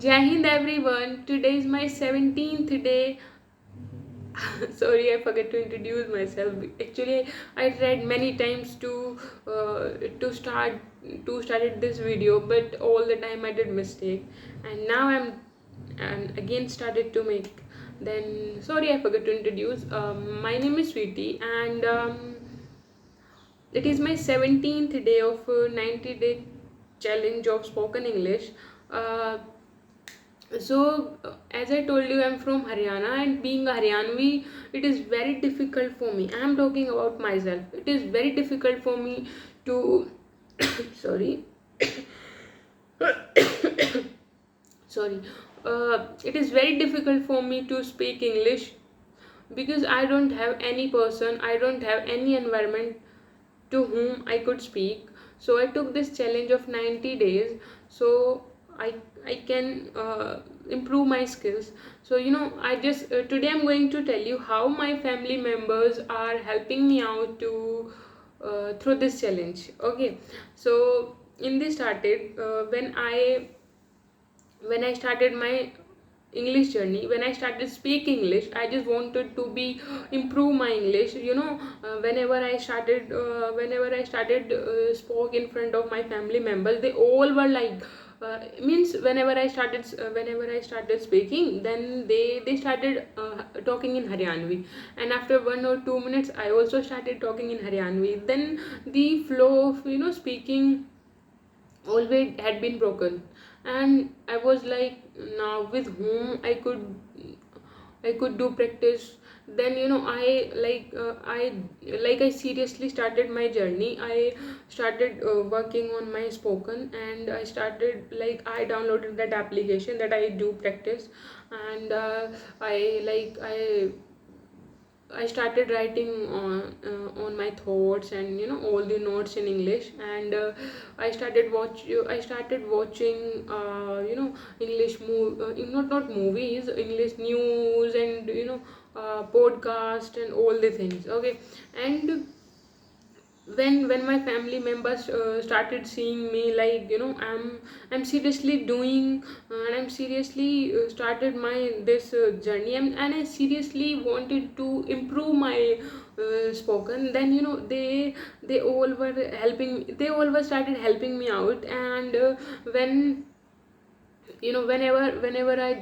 Jai Hind everyone. Today is my 17th day. Sorry, I forgot to introduce myself. Actually, I tried many times to started this video, but all the time I did mistake, and now I'm and again started to make. Then sorry, I forgot to introduce. My name is Sweetie, and it is my 17th day of 90-day challenge of spoken English. Uh, as I told you, I'm from Haryana, and being a Haryanvi, it is very difficult for me. I'm talking about myself. It is very difficult for me to sorry. Sorry. It is very difficult for me to speak English because I don't have any person, I don't have any environment to whom I could speak. So I took this challenge of 90 days so I I can improve my skills. So I just today I'm going to tell you how my family members are helping me out to through this challenge. Okay, so in this started when I started my English journey, when I started speaking English, I just wanted to be improve my English. Whenever I started spoke in front of my family members, they all were like. Means whenever I started speaking, then they started talking in Haryanvi, and after 1 or 2 minutes I also started talking in Haryanvi. Then the flow of speaking always had been broken, and I was like, now with whom I could do practice. Then I seriously started my journey. I started working on my spoken, and I started like I downloaded that application that I do practice. And I started writing on my thoughts, and all the notes in English. And I started watching English not movies, English news, and podcast and all the things. Okay, and when my family members started seeing me, like I'm seriously doing and I'm seriously started my this journey, and I seriously wanted to improve my spoken. Then they all were they all were started helping me out. And when whenever I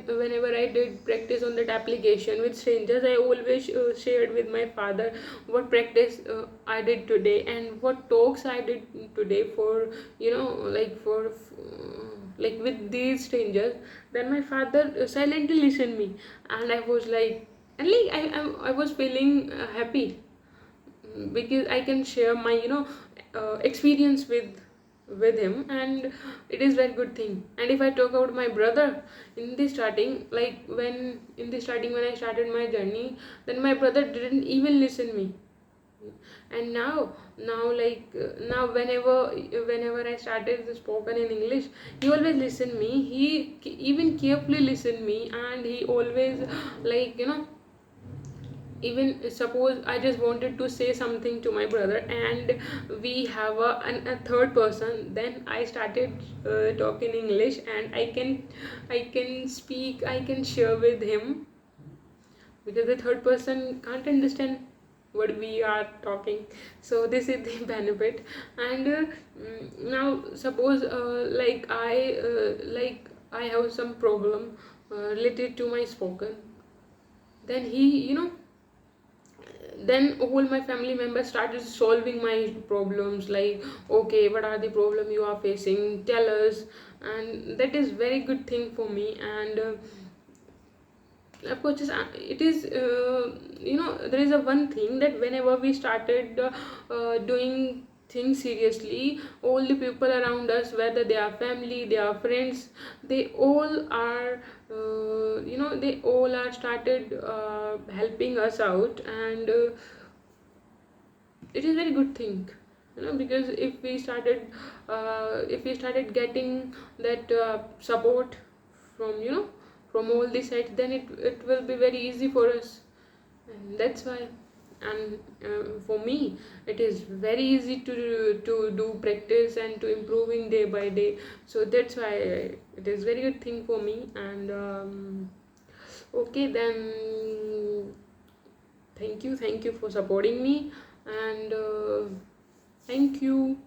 did practice on that application with strangers, I always shared with my father what practice I did today and what talks I did today for like with these strangers. Then my father silently listened me, and I was like, and like I was feeling happy because I can share my experience with him, and it is very good thing. And if I talk about my brother, in the starting, when I started my journey, then my brother didn't even listen me. And now whenever I started the spoken in English, he always listen me. He even carefully listen me, and he always like even suppose I just wanted to say something to my brother, and we have a third person, then I started talking English, and I can speak, I can share with him, because the third person can't understand what we are talking. So this is the benefit. And now suppose I have some problem related to my spoken. Then then all my family members started solving my problems, like, okay, what are the problem you are facing, tell us. And that is very good thing for me. And of course it is there is a one thing that whenever we started doing things seriously, all the people around us, whether they are family, they are friends, they all are they all are started helping us out. And it is very good thing, because if we started getting that support from from all the sides, then it will be very easy for us. And that's why and for me it is very easy to do practice and to improving day by day. So that's why it is very good thing for me. And okay, then thank you for supporting me. And thank you.